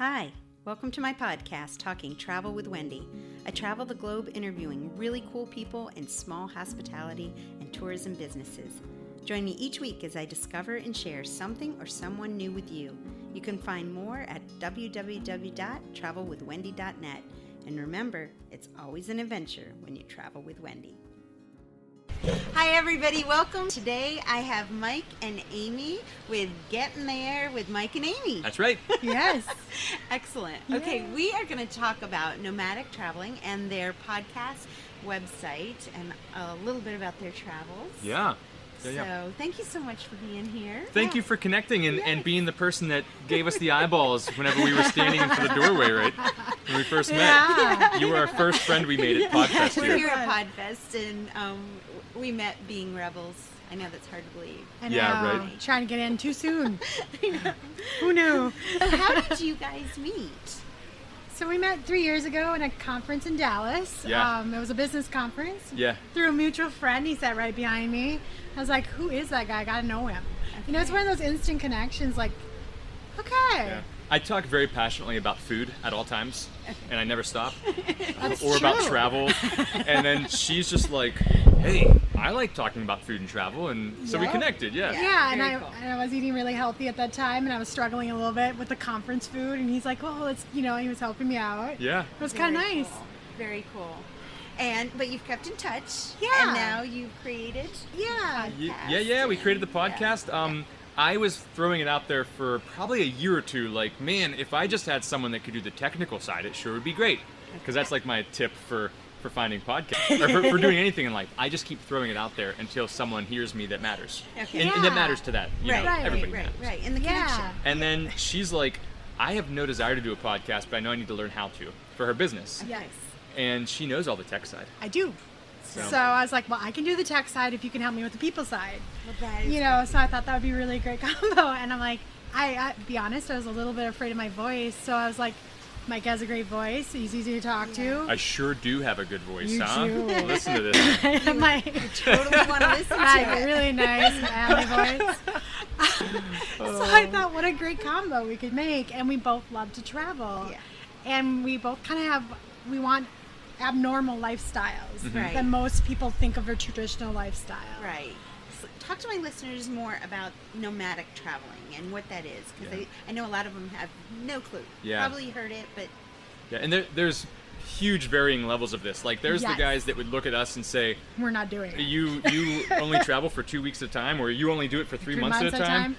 Hi, welcome to my podcast, Talking Travel with Wendy. I travel the globe interviewing really cool people in small hospitality and tourism businesses. Join me each week as I discover and share something or someone new with you. You can find more at www.travelwithwendy.net. And remember, it's always an adventure when you travel with Wendy. Hi everybody, welcome. Today I have Mike and Amy with Getting There with Mike and Amy. That's right. Yes. Excellent. Yeah. Okay, we are going to talk about Nomadic Traveling and their podcast, website, and a little bit about their travels. Yeah. So thank you so much for being here. Thank you for connecting and being the person that gave us the eyeballs whenever we were standing in the doorway, right? When we first met. Yeah. You were our first friend we made at Podfest We're here here. at Podfest, and we met being rebels. I know that's hard to believe. I know. Yeah, right. Trying to get in too soon. Who knew? So how did you guys meet? So we met 3 years ago in a conference in Dallas. Yeah. It was a business conference. Yeah. Through a mutual friend. He sat right behind me. I was like, who is that guy? I gotta know him. You know, it's one of those instant connections, like, okay. Yeah. I talk very passionately about food at all times, and I never stop. That's or about true. travel. And then she's just like, hey, I like talking about food and travel, and so we Yep. connected, yeah. Yeah, and very I, cool. and I was eating really healthy at that time, and I was struggling a little bit with the conference food, and he's like, well, it's, you know, he was helping me out. Yeah. It was kind of Very nice. cool. Very cool. But you've kept in touch. Yeah. And now you've created. Yeah. Yeah, we created the Yeah. podcast. I was throwing it out there for probably a year or two, like, man, if I just had someone that could do the technical side, it sure would be great. Because that's like my tip for finding podcasts, or for doing anything in life. I just keep throwing it out there until someone hears me that matters. Okay. And that Yeah. matters to that. You know, Right, everybody right, matters. right. And the Yeah. connection. And then she's like, I have no desire to do a podcast, but I know I need to learn how to for her business. Yes. And she knows all the tech side. I do. So I was like, well, I can do the tech side if you can help me with the people side. Well, that is You know, so I thought that would be a really great combo. And I'm like, I be honest, I was a little bit afraid of my voice. So I was like, Mike has a great voice. He's easy to talk to. I sure do have a good voice, You huh? do. Listen to this. I'm like, totally want to listen I have to a it. really nice manly voice. So I thought, what a great combo we could make. And we both love to travel. Yeah. And we both kind of we want abnormal lifestyles Right. that most people think of a traditional lifestyle. Right. So talk to my listeners more about nomadic traveling and what that is, because Yeah. I know a lot of them have no clue. Yeah. Probably heard it, but Yeah, and there's huge varying levels of this. Like, there's the Yes. guys that would look at us and say, We're not doing it. you only travel for 2 weeks at a time, or you only do it for 3 months at a time.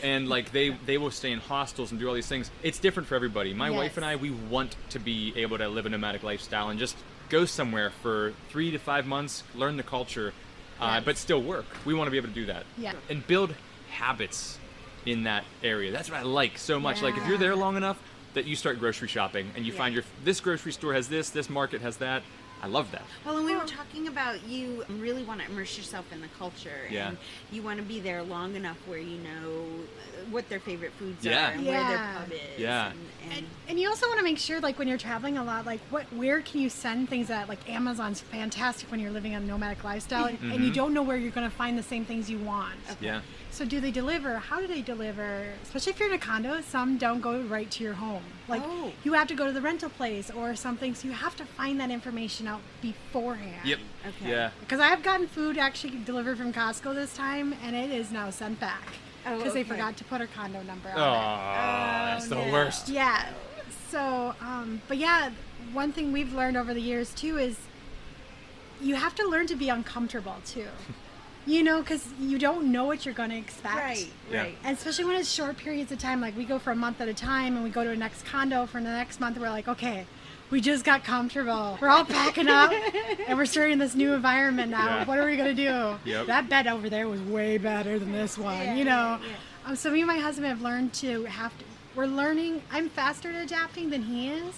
And like they will stay in hostels and do all these things. It's different for everybody. My wife Yes. and I, we want to be able to live a nomadic lifestyle and just go somewhere for 3 to 5 months, learn the culture, Yes. but still work. We want to be able to do that. Yeah. And build habits in that area. That's what I like so much. Like, if you're Yeah. there long enough that you start grocery shopping and you Yeah. find this grocery store has this market has that. I love that. well, and we were talking about you really want to immerse yourself in the culture, Yeah. and you want to be there long enough where you know what their favorite foods Yeah. are and where their Yeah. pub is. Yeah. And you also want to make sure, like, when you're traveling a lot, like, where can you send things at? Like, Amazon's fantastic when you're living a nomadic lifestyle, and you don't know where you're going to find the same things you want. Yeah. So do they deliver? How do they deliver? Especially if you're in a condo, some don't go right to your home. Like, Oh. you have to go to the rental place or something, so you have to find that information out beforehand. Yep. Okay. Yeah. Because I have gotten food actually delivered from Costco this time, and it is now sent back. Oh, Because they okay. forgot to put a condo number on Oh, it. that's the no. worst. Yeah. So, but yeah, one thing we've learned over the years too is you have to learn to be uncomfortable too. You know, because you don't know what you're going to expect. Right. Yeah. Right. And especially when it's short periods of time, like we go for a month at a time and we go to a next condo for the next month, we're like, okay, we just got comfortable. We're all packing up and we're starting this new environment now. Yeah. What are we going to do? Yep. That bed over there was way better than this one, Yeah, you know? yeah, So me and my husband have learned to we're learning, I'm faster at adapting than he is.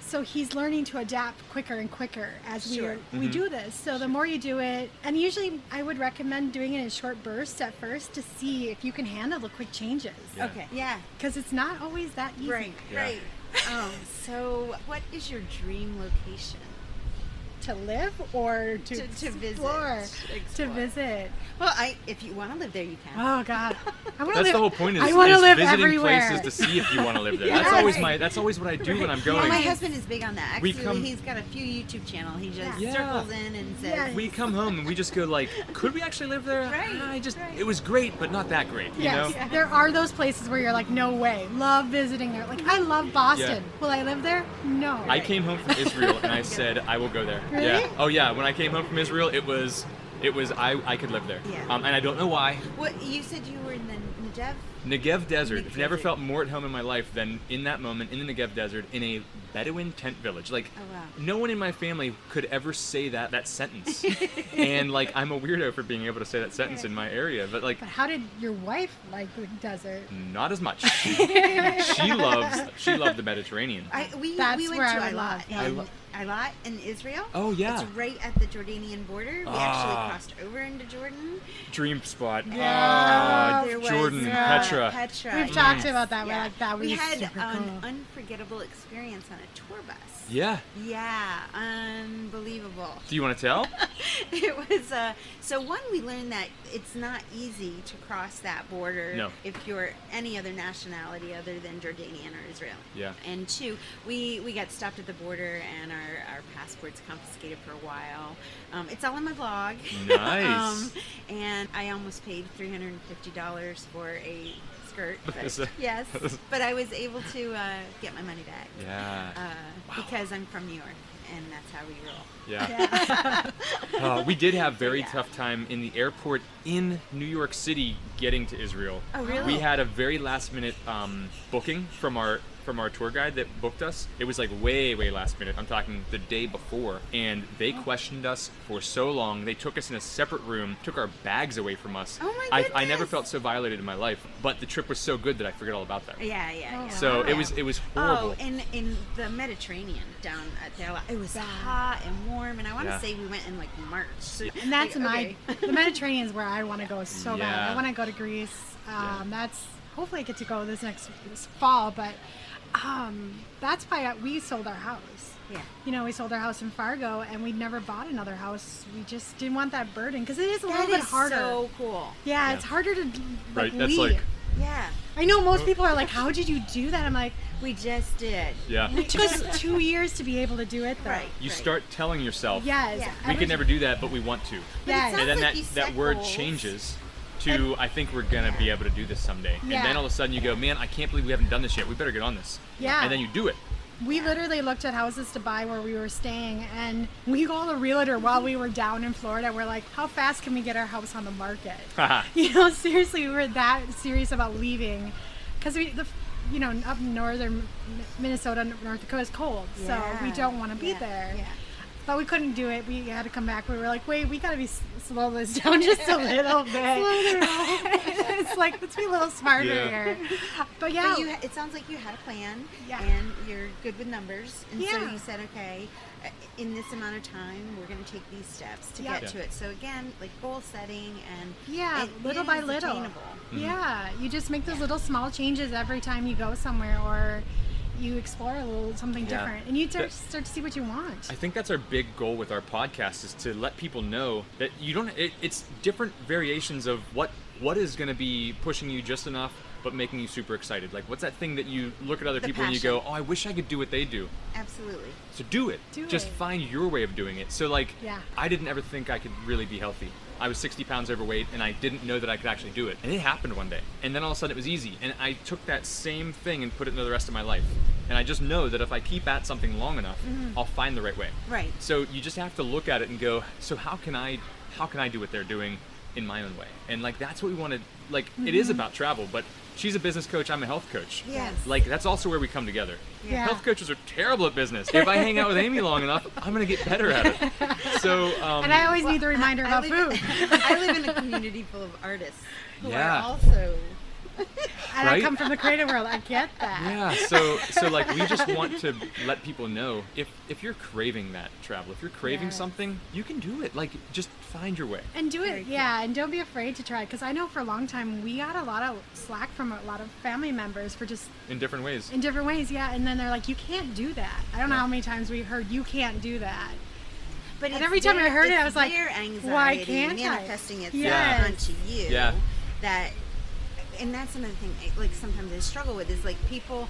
So he's learning to adapt quicker and quicker as Sure. we do this. So the more you do it, and usually I would recommend doing it in short bursts at first to see if you can handle the quick changes. Yeah. Okay. Yeah. Because it's not always that easy. Right. Yeah. Right. So what is your dream location to live or to explore, to visit. Well, if you want to live there, you can. Oh God, That's the whole point. I want to live visiting everywhere. places to see if you want to live there. Yeah. That's always what I do when I'm going. Yeah, my husband is big on that. Actually, he's got a few YouTube channels. He just circles in and says. We come home and we just go like, could we actually live there? Right. It was great, but not that great. You know? Yes. There are those places where you're like, no way. Love visiting there. Like, I love Boston. Yeah. Will I live there? No. I came home from Israel and I said I will go there. Really? Yeah. Oh yeah. When I came home from Israel, it was I could live there. Yeah. And I don't know why. What you said you were in the Negev Desert. I've never felt more at home in my life than in that moment in the Negev Desert in a Bedouin tent village. Like, no one in my family could ever say that sentence. And like, I'm a weirdo for being able to say that sentence in my area. But like, But how did your wife like the desert? not as much. She loved the Mediterranean. We That's went where to I would Eilat. love. Eilat in Israel. Oh yeah. It's right at the Jordanian border. We actually crossed over into Jordan. Dream spot. Yeah. There was, Jordan, Petra. We've talked about that. We're like, that was We had super an cool. unforgettable experience on a tour bus. Yeah. Yeah, unbelievable. Do you want to tell? It was so one, we learned that it's not easy to cross that border No. if you're any other nationality other than Jordanian or Israel. Yeah. And two, we got stopped at the border and our passports confiscated for a while. It's all in my blog. Nice. And I almost paid $350 for a skirt. Is But, it? yes, but I was able to get my money back. Yeah. Because I'm from New York, and that's how we roll. Yeah. We did have very tough time in the airport in New York City getting to Israel. Oh, really? We had a very last minute booking from our tour guide that booked us. It was like way last minute. I'm talking the day before, and they questioned us for so long. They took us in a separate room, took our bags away from us. Oh my I goodness. never felt so violated in my life, but the trip was so good that I forget all about that. Yeah. So it was horrible. Oh, and in the Mediterranean down at the it was hot and warm, and I want to say we went in like March. So, And that's like, the Mediterranean is where I want to go so bad. Yeah. I want to go to Greece. That's hopefully I get to go this fall, but that's why we sold our house. Yeah. You know, we sold our house in Fargo, and we'd never bought another house. We just didn't want that burden because it is a little bit harder. So cool. Yeah, it's harder to Right, leave. that's like- Yeah, I know most people are like, "How did you do that?" I'm like, we just did. Yeah. "It took us 2 years to be able to do it, though." Right. You start telling yourself, Yes. Yeah. we can never do that, but we want to. Yes. Sounds And then like you that set word goals. changes to, I think we're going to be able to do this someday. Yeah. And then all of a sudden you go, man, I can't believe we haven't done this yet. We better get on this. Yeah. And then you do it. We literally looked at houses to buy where we were staying, and we called a realtor while we were down in Florida. We're like, how fast can we get our house on the market? You know, seriously, we were that serious about leaving because up northern Minnesota, North Dakota is cold, so we don't want to be there. Yeah. But we couldn't do it. We had to come back. We were like, wait, we got to slow this down just a little bit. It's like, let's be a little smarter here. But yeah. But it sounds like you had a plan, Yeah. and you're good with numbers, and so Yeah. you said, okay, in this amount of time, we're going to take these steps to Yeah. get to it. So again, like goal setting and little by is little. attainable. Yeah, you just make those little small changes every time you go somewhere or you explore a little something different, and you start to see what you want. I think that's our big goal with our podcast is to let people know that you don't. It's different variations of what is going to be pushing you just enough, but making you super excited. Like, what's that thing that you look at other The people and you passion. go, oh, I wish I could do what they do. Absolutely. So do it. Do Just it. find your way of doing it. So like, Yeah. I didn't ever think I could really be healthy. I was 60 pounds overweight and I didn't know that I could actually do it. And it happened one day. And then all of a sudden it was easy. And I took that same thing and put it into the rest of my life. And I just know that if I keep at something long enough, I'll find the right way. Right. So you just have to look at it and go, so how can I do what they're doing in my own way? And like, that's what we want to, like, it is about travel, but she's a business coach, I'm a health coach. Yes. Like, that's also where we come together. Yeah. Health coaches are terrible at business. If I hang out with Amy long enough, I'm going to get better at it. So, And I always need the reminder about food. I live in a community full of artists who Yeah. are also. And I Right? come from the creative world. I get that. yeah, so like, we just want to let people know if you're craving that travel, if you're craving Yes. something, you can do it. Like, just find your way. And do Very it, cool. yeah, and don't be afraid to try. Because I know for a long time we got a lot of slack from a lot of family members for just In different ways. in different ways, yeah. And then they're like, "You can't do that." I don't know how many times we've heard, "You can't do that." But And every time I heard it, I was like, their anxiety why can't manifesting I? itself Yes. onto you. Yeah. That, and that's another thing. Like sometimes I struggle with is like people,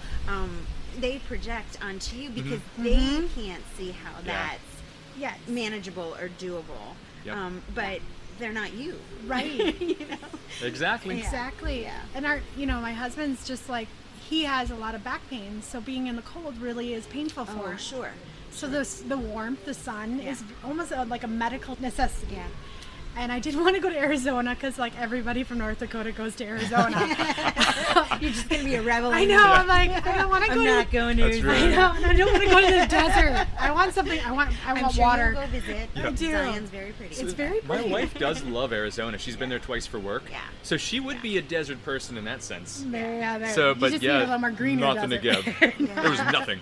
they project onto you because they can't see how that's Yes. manageable or doable. Yep. But they're not you, Right. you know. Exactly. Exactly. Yeah. And my husband's just like, he has a lot of back pain, so being in the cold really is painful for him. Sure. So the warmth, the sun Yeah. is almost like a medical necessity. Yeah. And I didn't want to go to Arizona because like everybody from North Dakota goes to Arizona. You're just gonna be a rebel. I know. I'm like, I don't want to go. I'm not going to That's Arizona. right. I know. And I don't want to go to the desert. I want something. I want I'm sure water. you'll go visit. Yeah. I do. Zion's very pretty. It's very My pretty. wife does love Arizona. She's been there twice for work. Yeah. So she would be a desert person in that sense. There. So, You but just need a little more green nothing to desert. give. There was nothing.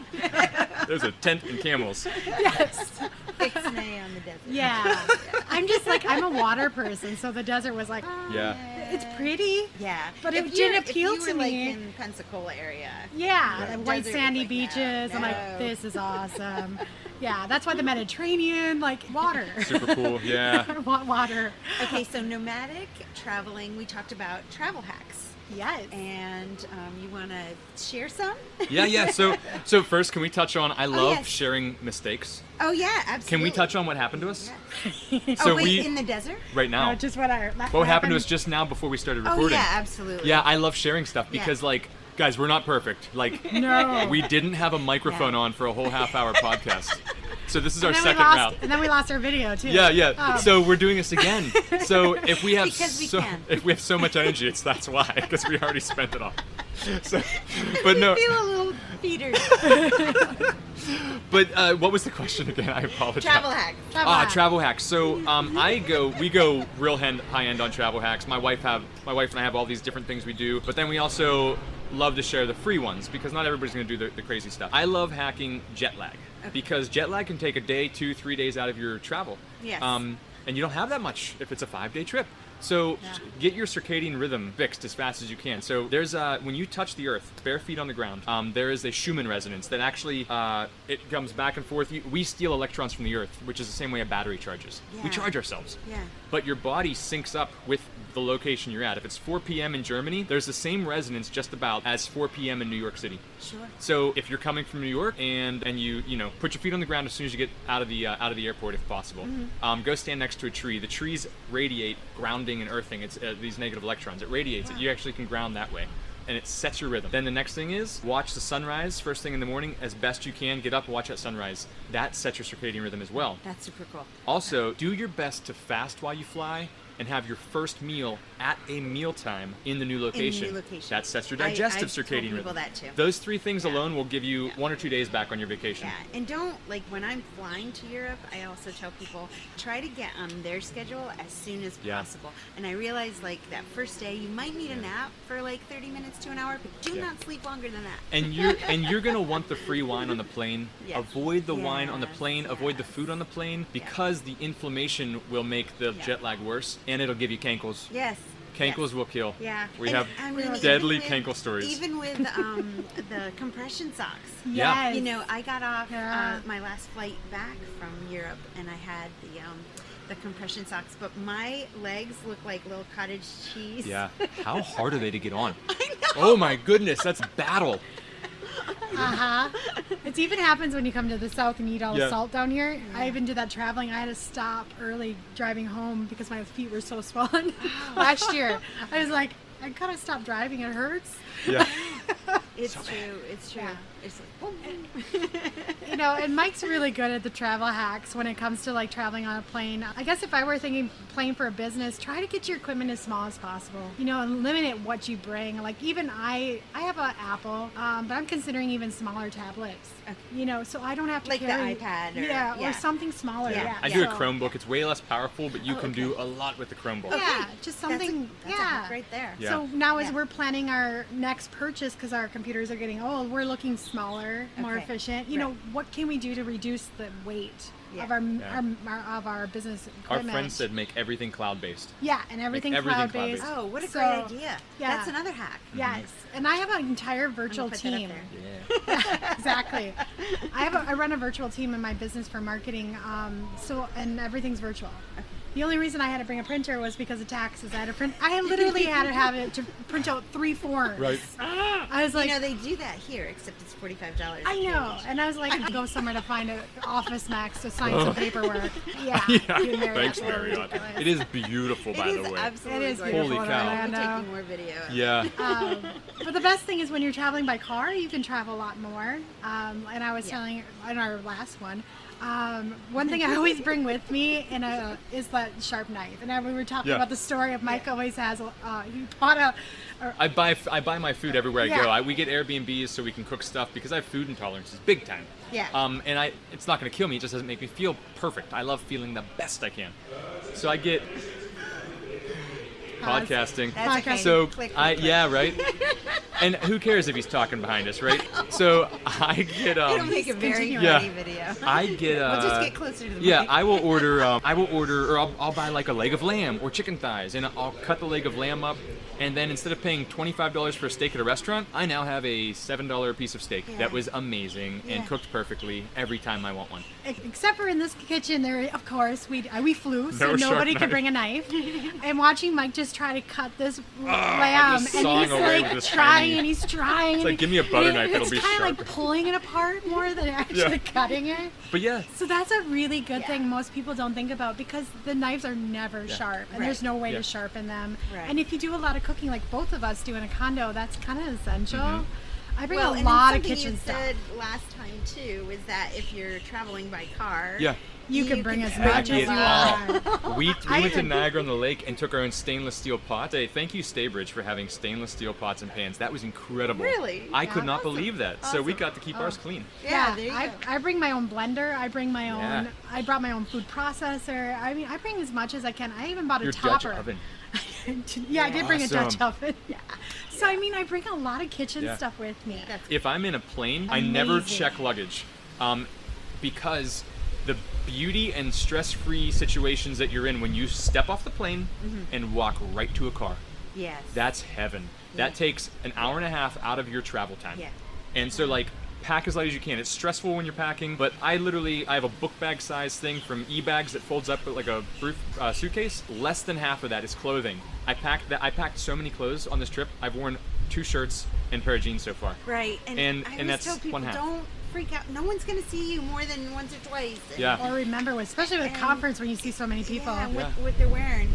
There's a tent and camels. Yes. Ixnay on the desert. Yeah. I'm just like, I'm a water person, so the desert was like, Yeah. it's pretty. Yeah. But If it you're- didn't appeal if you to were, like, me. in Pensacola area. Yeah, The the white desert was sandy like, beaches. no, I'm no. like, this is awesome. Yeah, that's why the Mediterranean, like water. Super cool. Yeah. I want water. Okay, so nomadic traveling, we talked about travel hacks. Yes. And you want to share some? Yeah. So first, can we touch on? I love yes. sharing mistakes. Oh, yeah, absolutely. Can we touch on what happened to us? Yeah. So oh, wait, we in the desert? right now. Just what What happened to us just now before we started recording? Oh, yeah, absolutely. Yeah, I love sharing stuff Yeah. because like. Guys, we're not perfect. Like, No. we didn't have a microphone Yeah. on for a whole half-hour podcast. So this is our And then we second lost, round. and then we lost our video too. Yeah. So we're doing this again. So if we have Because we so can. if we have so much energy, that's why, because we already spent it all. So, but no. I feel a little petered. But what was the question again? I apologize. Travel hack. Travel hacks. So we go real high end on travel hacks. My wife and I have all these different things we do, but then we also love to share the free ones because not everybody's going to do the crazy stuff. I love hacking jet lag because jet lag can take a day, 2-3 days out of your travel. Yes. And you don't have that much if it's a 5-day trip. So get your circadian rhythm fixed as fast as you can. So there's when you touch the earth, bare feet on the ground, there is a Schumann resonance that actually it comes back and forth. We steal electrons from the earth, which is the same way a battery charges. Yeah. We charge ourselves. Yeah. But your body syncs up with the location you're at. If it's 4 p.m. in Germany, there's the same resonance just about as 4 p.m. in New York City. Sure. So if you're coming from New York and you know put your feet on the ground as soon as you get out of the airport if possible, go stand next to a tree. The trees radiate grounding and earthing. It's these negative electrons. It radiates it. You actually can ground that way. And it sets your rhythm. Then the next thing is watch the sunrise first thing in the morning as best you can. Get up and watch that sunrise. That sets your circadian rhythm as well. That's super cool. Also, do your best to fast while you fly and have your first meal at a mealtime in the new location. That sets your digestive I've told circadian people rhythm. that too. Those three things alone will give you 1 or 2 days back on your vacation. Yeah, and don't, like, when I'm flying to Europe, I also tell people, try to get on their schedule as soon as possible. And I realize, like, that first day, you might need a nap for, like, 30 minutes to an hour, but do not sleep longer than that. And you're gonna want the free wine on the plane. Yeah. Avoid the wine on the plane. Yes. Avoid the food on the plane because the inflammation will make the jet lag worse, and it'll give you cankles. Yes. Cankles will kill. Yeah. We And, have I mean, even deadly with- cankle stories. Even with the compression socks. Yeah. Yes. You know, I got off Yeah. my last flight back from Europe, and I had the compression socks, but my legs look like little cottage cheese. Yeah. How hard are they to get on? I know. Oh my goodness, that's battle. It even happens when you come to the south and eat all Yeah. the salt down here. I even did that traveling. I had to stop early driving home because my feet were so swollen last year. I was like, I gotta stop driving. It hurts. Yeah. It's true. It's true. Yeah. It's like, You know, and Mike's really good at the travel hacks when it comes to like traveling on a plane. I guess if I were thinking plane for a business, try to get your equipment as small as possible. You know, and limit what you bring. Like even I have an Apple, but I'm considering even smaller tablets. Okay. You know, so I don't have to Like the carry iPad or- yeah, yeah. or something smaller. Yeah. Yeah, I do a So- Chromebook. It's way less powerful, but you can okay. do a lot with the Chromebook. Yeah, just something. That's a yeah, hack right there. Yeah. So now as Yeah. we're planning our next purchase, because our computers are getting old, we're looking smaller, more Okay. efficient. You know, what can we do to reduce the weight of our, Yeah. of our business Our equipment? friend said make everything cloud-based. Yeah, and everything, everything cloud-based. cloud-based. Oh, what a So, great idea. yeah. That's another hack. Yes, and I have an entire virtual I'm gonna put that up team. there. Yeah. exactly. I run a virtual team in my business for marketing, and everything's virtual. The only reason I had to bring a printer was because of taxes. I literally had to have it to print out 3 forms. Right. I was like, they do that here, except it's $45. I know, and I was like, I'd go somewhere to find an Office Max to sign some paperwork. Yeah. Thanks, Marriott. It is beautiful, by the way. Absolutely. It is gorgeous. beautiful. Holy cow. I'm Orlando. taking more video. Yeah. But the best thing is when you're traveling by car, you can travel a lot more. And I was telling in our last one, one thing I always bring with me is that sharp knife. And we were talking about the story of Mike always has. He bought I buy my food everywhere I Yeah. go. We get Airbnbs so we can cook stuff because I have food intolerances, big time. Yeah. And it's not going to kill me. It just doesn't make me feel perfect. I love feeling the best I can. So I get podcasting. That's okay. So Click. yeah, right. And who cares if he's talking behind us, right? So I get It'll make a very yeah. funny video. I get We'll just get closer to the yeah, mic. I will order or I'll buy like a leg of lamb or chicken thighs, and I'll cut the leg of lamb up, and then instead of paying $25 for a steak at a restaurant, I now have a $7 piece of steak that was amazing and cooked perfectly every time I want one. Except for in this kitchen, there, of course, we flew, so No sharp nobody could knife. bring a knife. And watching Mike just try to cut this lamb, just and sawing he's away like with this trying, tiny- and he's trying. It's like, give me a butter knife, it'll it's be kind of sharp. like pulling it apart more than actually cutting it. But yeah, So that's a really good thing most people don't think about, because the knives are never sharp, and there's no way to sharpen them. Right. And if you do a lot of cooking, like both of us do in a condo, that's kind of essential. I bring a and lot then of kitchen you stuff. said last time too is that if you're traveling by car, You can bring as bring much as it you all. want. We I went to even- Niagara on the Lake and took our own stainless steel pots. Hey, thank you, Staybridge, for having stainless steel pots and pans. That was incredible. Really? I could not Awesome. believe that. So we got to keep ours clean. Yeah, there you go. I bring my own blender. I bring my Yeah. own. I brought my own food processor. I mean, I bring as much as I can. I even bought a Your Dutch topper. oven. Yeah, I did bring a Dutch Awesome. oven. Yeah. So I mean, I bring a lot of kitchen stuff with me. If I'm in a plane, I never Amazing. check luggage, because the beauty and stress-free situations that you're in when you step off the plane and walk right to a car. Yes. That's heaven. That takes an hour and a half out of your travel time. Yeah. And so, like, pack as light as you can. It's stressful when you're packing, but I have a book bag size thing from eBags that folds up like a suitcase. Less than half of that is clothing. I packed so many clothes on this trip. I've worn 2 shirts and a pair of jeans so far. Right. And I always that's tell people, one half. don't freak out. No one's going to see you more than once or twice. And, Yeah. Or remember, especially with a conference when you see so many people. Yeah, what they're wearing.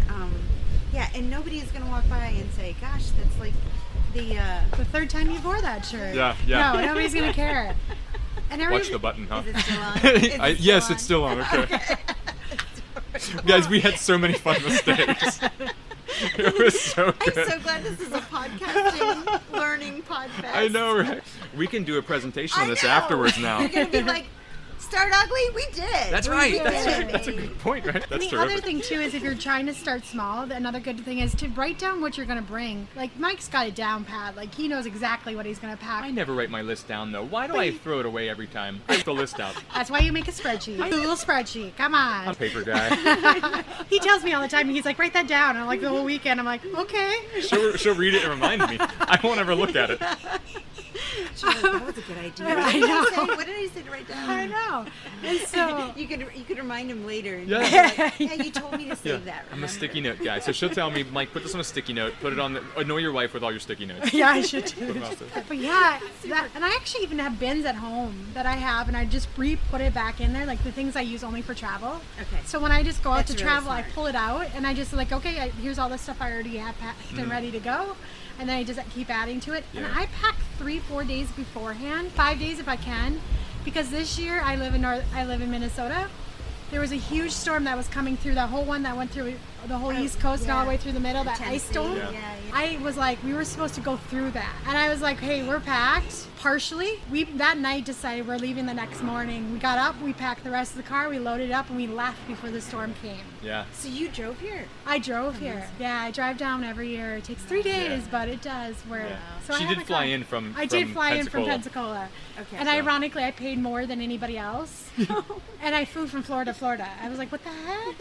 And nobody is going to walk by and say, gosh, that's like The third time you wore that shirt. Yeah. No, nobody's gonna care. And Watch the button, huh? Is it still on? Is it still Yes, on? it's still on. Okay. Guys, we had so many fun mistakes. It was so good. I'm so glad this is a podcasting, learning podcast. I know, right? We can do a presentation on I this know. afterwards now. You're going to be like, Start Ugly? We did. That's We right. did, That's a baby. good point, right? And That's the terrific. other thing too is if you're trying to start small, another good thing is to write down what you're gonna bring. Like Mike's got it down pat. Like he knows exactly what he's gonna pack. I never write my list down, though. Why do But I you- throw it away every time? I have the list out. That's why you make a spreadsheet. A Google spreadsheet. Come I'm a on. paper guy. He tells me all the time. He's like, write that down. And I'm like the whole weekend. I'm like, okay. She'll read it and remind me. I won't ever look at it. She's like, that was a good idea. I know. What did I say to write down? I know. And so You could remind him later. And Yeah. be like, yeah, you told me to save that. I'm a remember?" sticky note guy. So she'll tell me, Mike, put this on a sticky note. Put it on the. Annoy your wife with all your sticky notes. yeah, I should do. Put 'em out there. But yeah, and I actually even have bins at home that I have, and I just re-put it back in there, like the things I use only for travel. Okay. So when I just go out That's to really travel, I smart. pull it out, and I just like, okay, here's all the stuff I already have packed Mm-hmm. and ready to go, and then I just keep adding to it. And Yeah. I pack 3-4 days beforehand, 5 days if I can, because this year I live in Minnesota. There was a huge storm that was coming through, that whole one that went through the whole East Coast and all the way through the middle, that ice Tennessee, storm. yeah. I was like, we were supposed to go through that. And I was like, hey, we're packed. Partially. We that night decided we're leaving the next morning. We got up, we packed the rest of the car, we loaded up, and we left before the storm came. Yeah. So you drove here. I drove here. Yeah, I drive down every year. It takes 3 days, Yeah. but it does work. Yeah. So I She have did a fly car. in from I did fly in from Pensacola. Pensacola. Okay. And So- ironically, I paid more than anybody else. And I flew from Florida to Florida. I was like, what the heck?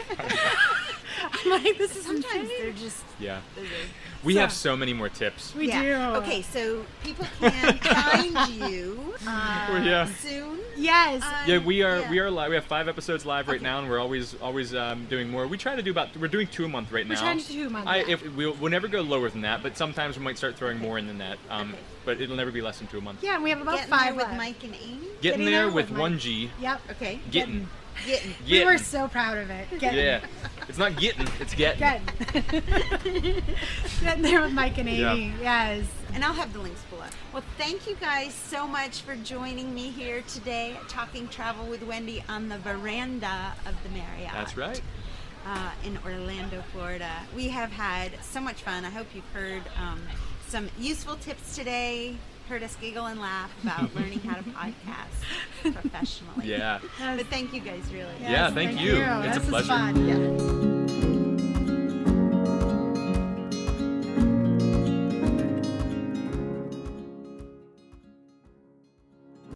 I'm like, this is Sometimes insane. they're just Yeah. busy. We So- have so many more tips. We do. Okay, so people can find you Yeah. soon. Yes. Yeah, we are Yeah. we are live. We have 5 episodes live right now, and we're always doing more. We try to do we're doing 2 a month right now. We're trying to do 2 a month. If we'll never go lower than that, but sometimes we might start throwing more in than that. But it'll never be less than 2 a month. Yeah, and we have about Getting 5 there with left. Mike and Amy. Getting there with Mike. 1G. Yep. Okay. Getting. Getting. We were Getting. so proud of it. Getting. Yeah. It's not getting, it's getting. Getting. Getting there with Mike and Amy. Yes. And I'll have the links below. Well, thank you guys so much for joining me here today at Talking Travel with Wendy on the veranda of the Marriott. That's right. In Orlando, Florida. We have had so much fun. I hope you've heard some useful tips today. Heard us giggle and laugh about learning how to podcast professionally. Yeah. But thank you guys really. Yeah, thank you. It's a This was pleasure. fun. Yeah.